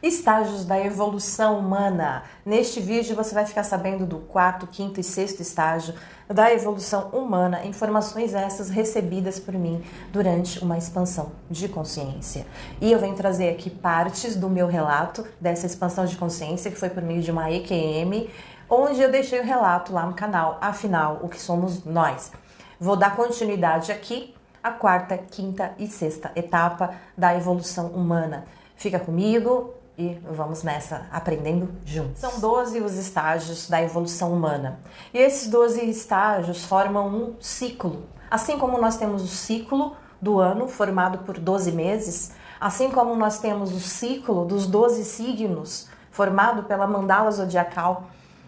Estágios da evolução humana. Neste vídeo você vai ficar sabendo do quarto, quinto e sexto estágio da evolução humana, informações essas recebidas por mim durante uma expansão de consciência. E eu venho trazer aqui partes do meu relato dessa expansão de consciência, que foi por meio de uma EQM, onde eu deixei o relato lá no canal, afinal, o que somos nós. Vou dar continuidade aqui à quarta, quinta e sexta etapa da evolução humana. Fica comigo e vamos nessa, aprendendo juntos. São 12 os estágios da evolução humana. E esses 12 estágios formam um ciclo. Assim como nós temos o ciclo do ano, formado por 12 meses, assim como nós temos o ciclo dos 12 signos, formado pela mandala zodiacal.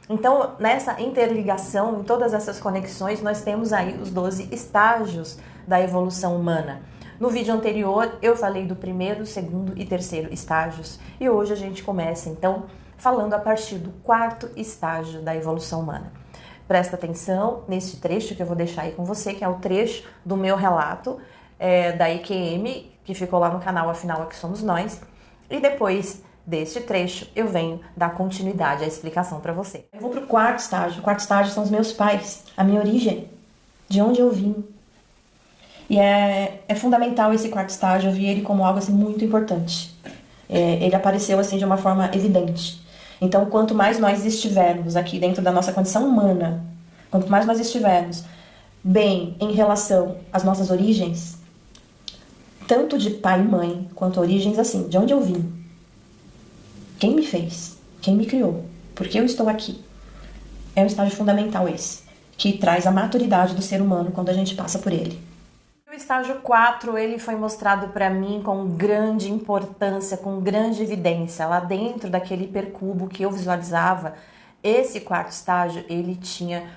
Então, nessa interligação, em todas essas conexões, nós temos aí os 12 estágios da evolução humana. No vídeo anterior, eu falei do primeiro, segundo e terceiro estágios. E hoje a gente começa, então, falando a partir do quarto estágio da evolução humana. Presta atenção nesse trecho que eu vou deixar aí com você, que é o trecho do meu relato da EQM, que ficou lá no canal Afinal Aqui Somos Nós. E depois deste trecho, eu venho dar continuidade à explicação para você. Eu vou para o quarto estágio. O quarto estágio são os meus pais, a minha origem, de onde eu vim. E é fundamental esse quarto estágio, eu vi ele como algo assim, muito importante. Ele apareceu assim de uma forma evidente. Então, quanto mais nós estivermos aqui dentro da nossa condição humana, quanto mais nós estivermos bem em relação às nossas origens, tanto de pai e mãe, quanto origens assim, de onde eu vim, quem me fez, quem me criou, por que eu estou aqui. É um estágio fundamental esse, que traz a maturidade do ser humano quando a gente passa por ele. O estágio 4, ele foi mostrado para mim com grande importância, com grande evidência. Lá dentro daquele hipercubo que eu visualizava, esse quarto estágio, ele tinha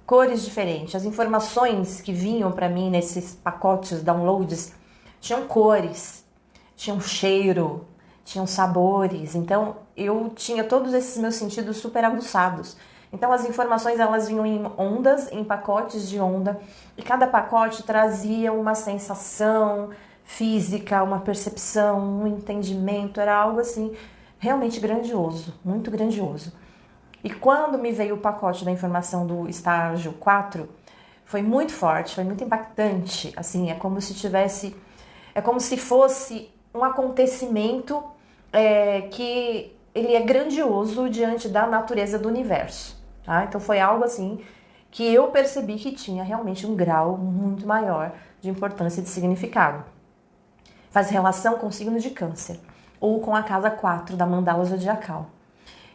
cores diferentes. As informações que vinham para mim nesses pacotes, downloads, tinham cores, tinham cheiro, tinham sabores. Então, eu tinha todos esses meus sentidos super aguçados. Então as informações elas vinham em ondas, em pacotes de onda, e cada pacote trazia uma sensação física, uma percepção, um entendimento, era algo assim realmente grandioso, muito grandioso. E quando me veio o pacote da informação do estágio 4, foi muito forte, foi muito impactante, assim, é como se fosse um acontecimento que ele é grandioso diante da natureza do universo. Tá? Então foi algo assim que eu percebi que tinha realmente um grau muito maior de importância e de significado. Faz relação com o signo de Câncer ou com a casa 4 da mandala zodiacal.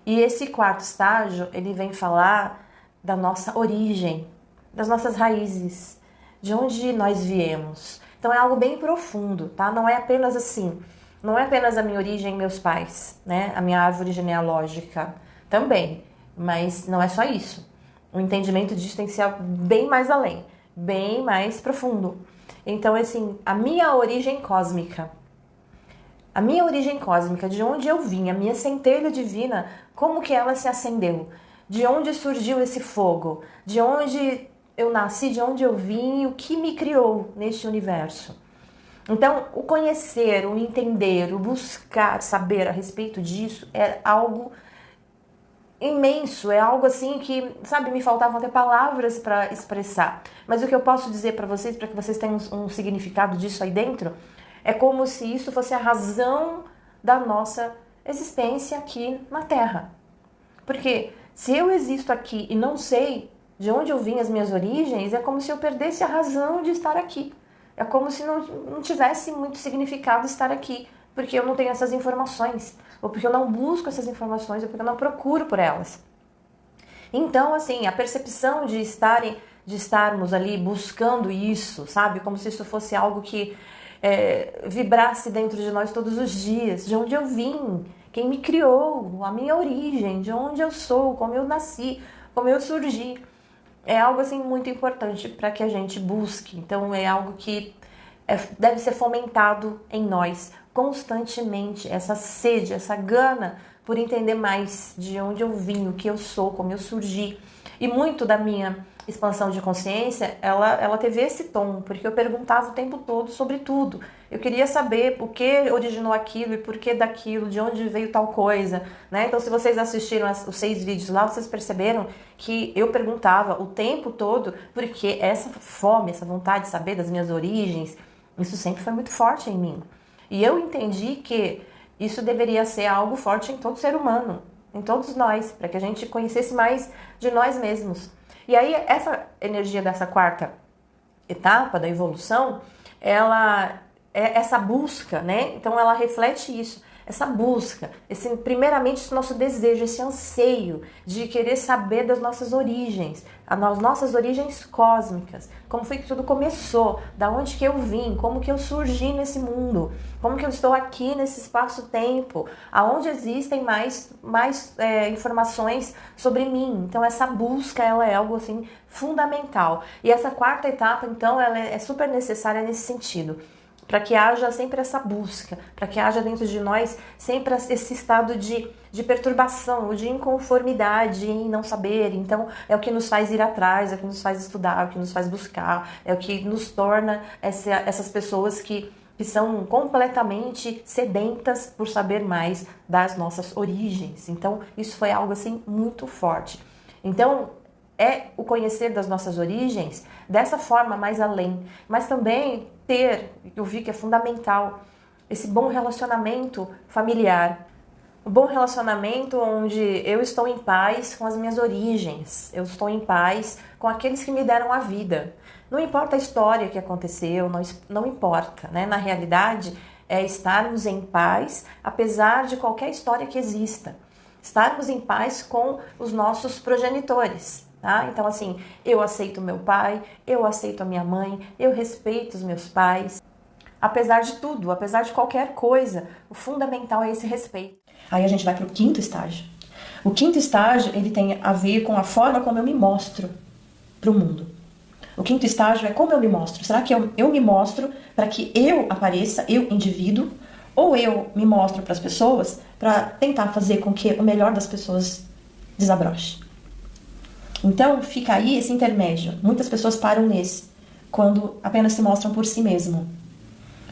E esse quarto estágio, ele vem falar da nossa origem, das nossas raízes, de onde nós viemos. Então é algo bem profundo, tá? Não é apenas assim, não é apenas a minha origem, meus pais, né? A minha árvore genealógica também. Mas não é só isso. O entendimento disso tem que ser bem mais além, bem mais profundo. Então, assim, a minha origem cósmica, de onde eu vim, a minha centelha divina, como que ela se acendeu? De onde surgiu esse fogo? De onde eu nasci, de onde eu vim, o que me criou neste universo? Então, o conhecer, o entender, o buscar saber a respeito disso é algo imenso, é algo assim que, sabe, me faltavam até palavras para expressar. Mas o que eu posso dizer para vocês, para que vocês tenham um significado disso aí dentro, é como se isso fosse a razão da nossa existência aqui na Terra. Porque se eu existo aqui e não sei de onde eu vim, as minhas origens, é como se eu perdesse a razão de estar aqui. É como se não tivesse muito significado estar aqui, porque eu não tenho essas informações, ou porque eu não busco essas informações, ou porque eu não procuro por elas. Então, assim, a percepção de estarmos ali buscando isso, sabe? Como se isso fosse algo que vibrasse dentro de nós todos os dias, de onde eu vim, quem me criou, a minha origem, de onde eu sou, como eu nasci, como eu surgi. É algo, assim, muito importante para que a gente busque. Então, é algo que deve ser fomentado em nós constantemente, essa sede, essa gana por entender mais de onde eu vim, o que eu sou, como eu surgi. E muito da minha expansão de consciência, ela teve esse tom, porque eu perguntava o tempo todo sobre tudo. Eu queria saber o que originou aquilo e por que daquilo, de onde veio tal coisa, né? Então, se vocês assistiram os 6 vídeos lá, vocês perceberam que eu perguntava o tempo todo, porque essa fome, essa vontade de saber das minhas origens, isso sempre foi muito forte em mim. E eu entendi que isso deveria ser algo forte em todo ser humano, em todos nós, para que a gente conhecesse mais de nós mesmos. E aí, essa energia dessa quarta etapa da evolução, ela é essa busca, né? Então, ela reflete isso, essa busca, primeiramente, esse nosso desejo, esse anseio de querer saber das nossas origens, as nossas origens cósmicas, como foi que tudo começou, da onde que eu vim, como que eu surgi nesse mundo, como que eu estou aqui nesse espaço-tempo, aonde existem mais informações sobre mim. Então, essa busca, ela é algo assim fundamental. E essa quarta etapa, então, ela é super necessária nesse sentido, para que haja sempre essa busca, para que haja dentro de nós sempre esse estado de perturbação, ou de inconformidade em não saber. Então, é o que nos faz ir atrás, é o que nos faz estudar, é o que nos faz buscar, é o que nos torna essas pessoas que são completamente sedentas por saber mais das nossas origens. Então, isso foi algo assim muito forte. Então, é o conhecer das nossas origens dessa forma mais além, mas também eu vi que é fundamental, esse bom relacionamento familiar. Um bom relacionamento onde eu estou em paz com as minhas origens, eu estou em paz com aqueles que me deram a vida. Não importa a história que aconteceu, não importa, né? Na realidade, é estarmos em paz, apesar de qualquer história que exista. Estarmos em paz com os nossos progenitores. Tá? Então, assim, eu aceito meu pai, eu aceito a minha mãe, eu respeito os meus pais. Apesar de tudo, apesar de qualquer coisa, o fundamental é esse respeito. Aí a gente vai para o quinto estágio. O quinto estágio, ele tem a ver com a forma como eu me mostro para o mundo. O quinto estágio é como eu me mostro. Será que eu me mostro para que eu apareça, eu indivíduo, ou eu me mostro para as pessoas para tentar fazer com que o melhor das pessoas desabroche? Então, fica aí esse intermédio. Muitas pessoas param nesse, quando apenas se mostram por si mesmo.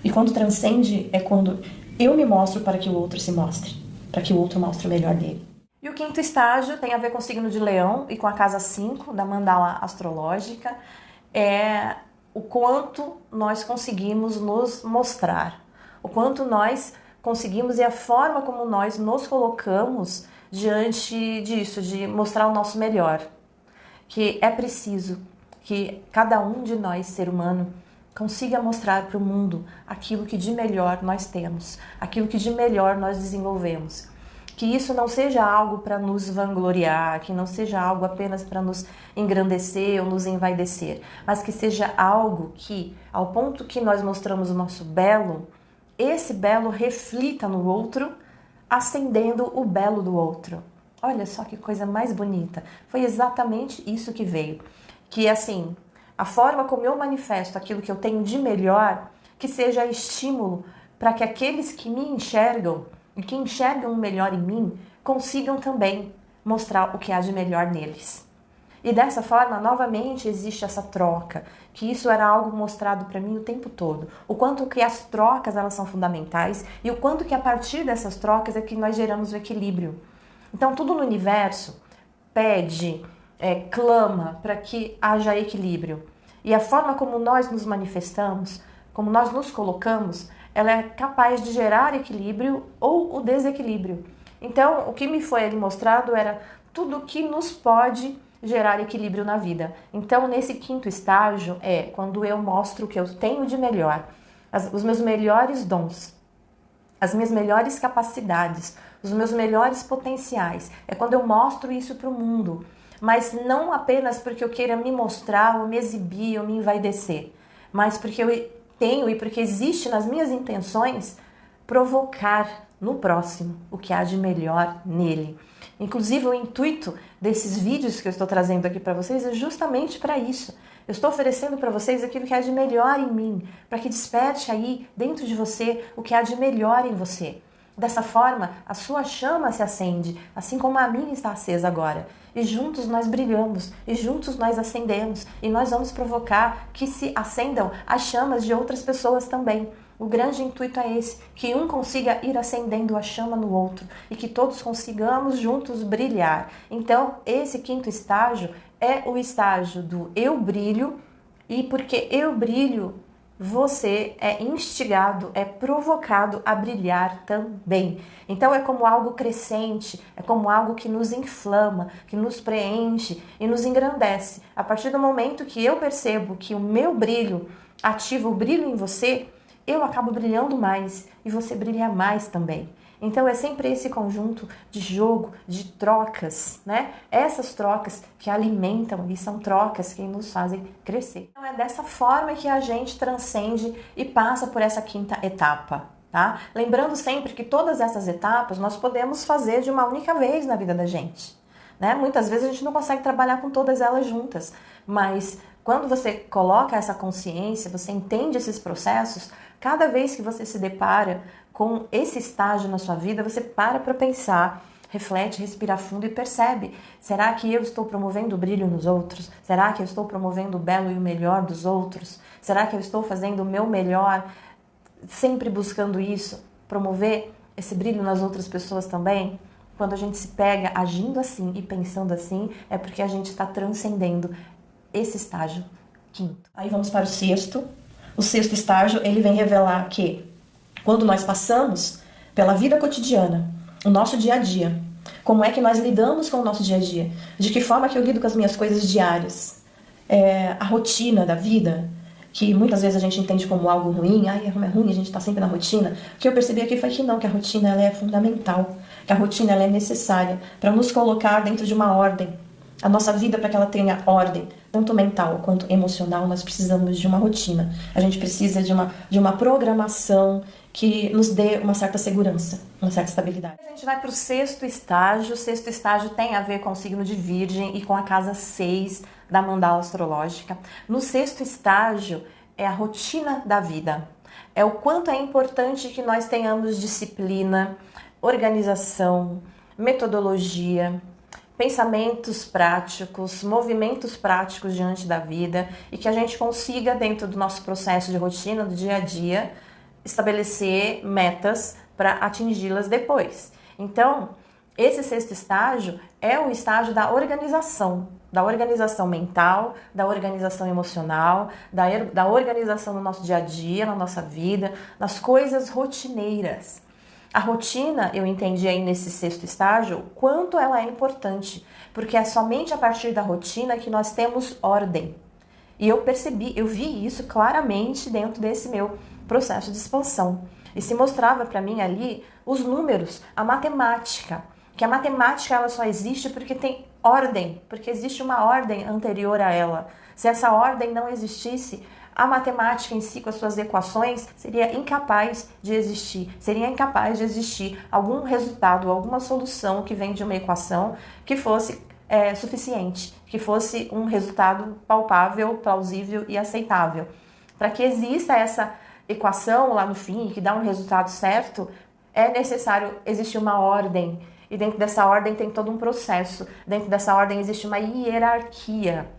E quando transcende, é quando eu me mostro para que o outro se mostre, para que o outro mostre o melhor dele. E o quinto estágio tem a ver com o signo de Leão e com a casa 5 da mandala astrológica. É o quanto nós conseguimos nos mostrar, o quanto nós conseguimos e a forma como nós nos colocamos diante disso, de mostrar o nosso melhor. Que é preciso que cada um de nós, ser humano, consiga mostrar para o mundo aquilo que de melhor nós temos, aquilo que de melhor nós desenvolvemos. Que isso não seja algo para nos vangloriar, que não seja algo apenas para nos engrandecer ou nos envaidecer, mas que seja algo que, ao ponto que nós mostramos o nosso belo, esse belo reflita no outro, acendendo o belo do outro. Olha só que coisa mais bonita. Foi exatamente isso que veio. Que assim, a forma como eu manifesto aquilo que eu tenho de melhor, que seja estímulo para que aqueles que me enxergam e que enxergam o melhor em mim, consigam também mostrar o que há de melhor neles. E dessa forma, novamente, existe essa troca, que isso era algo mostrado para mim o tempo todo. O quanto que as trocas elas são fundamentais e o quanto que a partir dessas trocas é que nós geramos o equilíbrio. Então, tudo no universo pede, clama para que haja equilíbrio. E a forma como nós nos manifestamos, como nós nos colocamos, ela é capaz de gerar equilíbrio ou o desequilíbrio. Então, o que me foi ali mostrado era tudo que nos pode gerar equilíbrio na vida. Então, nesse quinto estágio é quando eu mostro o que eu tenho de melhor, os meus melhores dons, as minhas melhores capacidades, os meus melhores potenciais. É quando eu mostro isso para o mundo, mas não apenas porque eu queira me mostrar, ou me exibir, ou me envaidecer, mas porque eu tenho e porque existe nas minhas intenções provocar no próximo o que há de melhor nele. Inclusive, o intuito desses vídeos que eu estou trazendo aqui para vocês é justamente para isso. Eu estou oferecendo para vocês aquilo que há de melhor em mim, para que desperte aí dentro de você o que há de melhor em você. Dessa forma, a sua chama se acende, assim como a minha está acesa agora. E juntos nós brilhamos, e juntos nós acendemos, e nós vamos provocar que se acendam as chamas de outras pessoas também. O grande intuito é esse, que um consiga ir acendendo a chama no outro e que todos consigamos juntos brilhar. Então, esse quinto estágio é o estágio do eu brilho, e porque eu brilho, você é instigado, é provocado a brilhar também. Então é como algo crescente, é como algo que nos inflama, que nos preenche e nos engrandece. A partir do momento que eu percebo que o meu brilho ativa o brilho em você, eu acabo brilhando mais e você brilha mais também. Então é sempre esse conjunto de jogo, de trocas, né? Essas trocas que alimentam e são trocas que nos fazem crescer. Então é dessa forma que a gente transcende e passa por essa quinta etapa, tá? Lembrando sempre que todas essas etapas nós podemos fazer de uma única vez na vida da gente, né? Muitas vezes a gente não consegue trabalhar com todas elas juntas, mas quando você coloca essa consciência, você entende esses processos, cada vez que você se depara com esse estágio na sua vida, você para pensar, reflete, respira fundo e percebe. Será que eu estou promovendo o brilho nos outros? Será que eu estou promovendo o belo e o melhor dos outros? Será que eu estou fazendo o meu melhor, sempre buscando isso? Promover esse brilho nas outras pessoas também? Quando a gente se pega agindo assim e pensando assim, é porque a gente está transcendendo esse estágio quinto. Aí vamos para o sexto. O sexto estágio, ele vem revelar que quando nós passamos pela vida cotidiana, o nosso dia a dia, como é que nós lidamos com o nosso dia a dia, de que forma que eu lido com as minhas coisas diárias, a rotina da vida, que muitas vezes a gente entende como algo ruim, é ruim, a gente está sempre na rotina. O que eu percebi aqui foi que não, que a rotina ela é fundamental, que a rotina ela é necessária para nos colocar dentro de uma ordem. A nossa vida, para que ela tenha ordem, tanto mental quanto emocional, nós precisamos de uma rotina. A gente precisa de uma programação que nos dê uma certa segurança, uma certa estabilidade. A gente vai para o sexto estágio. O sexto estágio tem a ver com o signo de Virgem e com a casa 6 da mandala astrológica. No sexto estágio é a rotina da vida. É o quanto é importante que nós tenhamos disciplina, organização, metodologia, pensamentos práticos, movimentos práticos diante da vida e que a gente consiga, dentro do nosso processo de rotina, do dia a dia, estabelecer metas para atingi-las depois. Então, esse sexto estágio é o estágio da organização mental, da organização emocional, da organização no nosso dia a dia, na nossa vida, nas coisas rotineiras. A rotina, eu entendi aí nesse sexto estágio, o quanto ela é importante, porque é somente a partir da rotina que nós temos ordem. E eu vi isso claramente dentro desse meu processo de expansão. E se mostrava para mim ali os números, a matemática, que a matemática ela só existe porque tem ordem, porque existe uma ordem anterior a ela. Se essa ordem não existisse, a matemática em si, com as suas equações, seria incapaz de existir. Seria incapaz de existir algum resultado, alguma solução que vem de uma equação que fosse suficiente, que fosse um resultado palpável, plausível e aceitável. Para que exista essa equação lá no fim, que dá um resultado certo, é necessário existir uma ordem. E dentro dessa ordem tem todo um processo. Dentro dessa ordem existe uma hierarquia.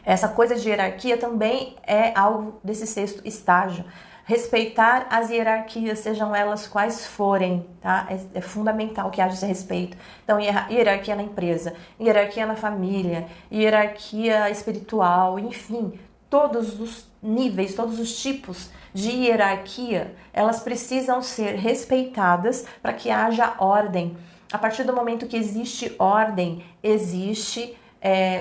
Essa coisa de hierarquia também é algo desse sexto estágio. Respeitar as hierarquias, sejam elas quais forem, tá? É fundamental que haja esse respeito. Então, hierarquia na empresa, hierarquia na família, hierarquia espiritual, enfim, todos os níveis, todos os tipos de hierarquia, elas precisam ser respeitadas para que haja ordem. A partir do momento que existe ordem, existe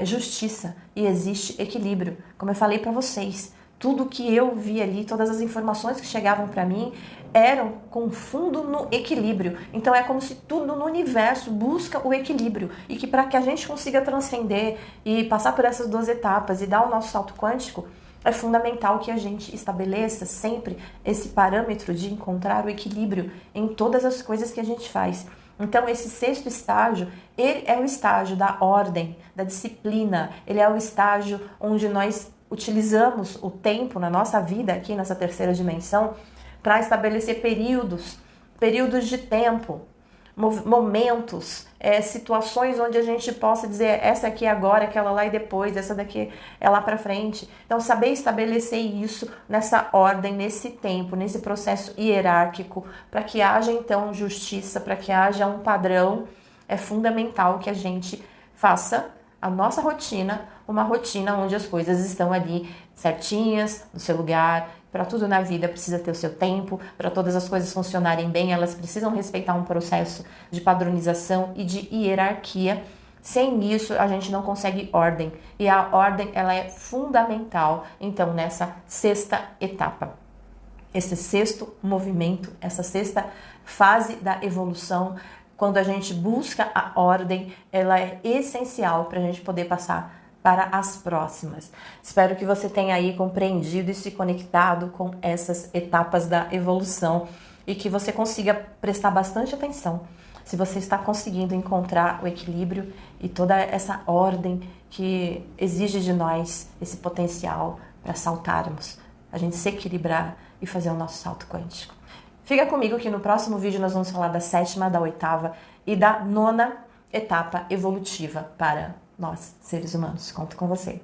justiça e existe equilíbrio. Como eu falei para vocês, tudo que eu vi ali, todas as informações que chegavam para mim eram com fundo no equilíbrio. Então é como se tudo no universo busca o equilíbrio e que para que a gente consiga transcender e passar por essas duas etapas e dar o nosso salto quântico, é fundamental que a gente estabeleça sempre esse parâmetro de encontrar o equilíbrio em todas as coisas que a gente faz. Então, esse sexto estágio, ele é o estágio da ordem, da disciplina, ele é o estágio onde nós utilizamos o tempo na nossa vida, aqui nessa terceira dimensão, para estabelecer períodos períodos de tempo, momentos, situações onde a gente possa dizer essa aqui é agora, aquela lá e depois, essa daqui é lá para frente. Então, saber estabelecer isso nessa ordem, nesse tempo, nesse processo hierárquico, para que haja então justiça, para que haja um padrão, é fundamental que a gente faça a nossa rotina, uma rotina onde as coisas estão ali certinhas, no seu lugar. Para tudo na vida precisa ter o seu tempo, para todas as coisas funcionarem bem, elas precisam respeitar um processo de padronização e de hierarquia. Sem isso, a gente não consegue ordem. E a ordem, ela é fundamental, então, nessa sexta etapa. Esse sexto movimento, essa sexta fase da evolução, quando a gente busca a ordem, ela é essencial para a gente poder passar para as próximas. Espero que você tenha aí compreendido e se conectado com essas etapas da evolução e que você consiga prestar bastante atenção se você está conseguindo encontrar o equilíbrio e toda essa ordem que exige de nós esse potencial para saltarmos, a gente se equilibrar e fazer o nosso salto quântico. Fica comigo que no próximo vídeo nós vamos falar da sétima, da oitava e da nona etapa evolutiva para nós, seres humanos. Conto com você.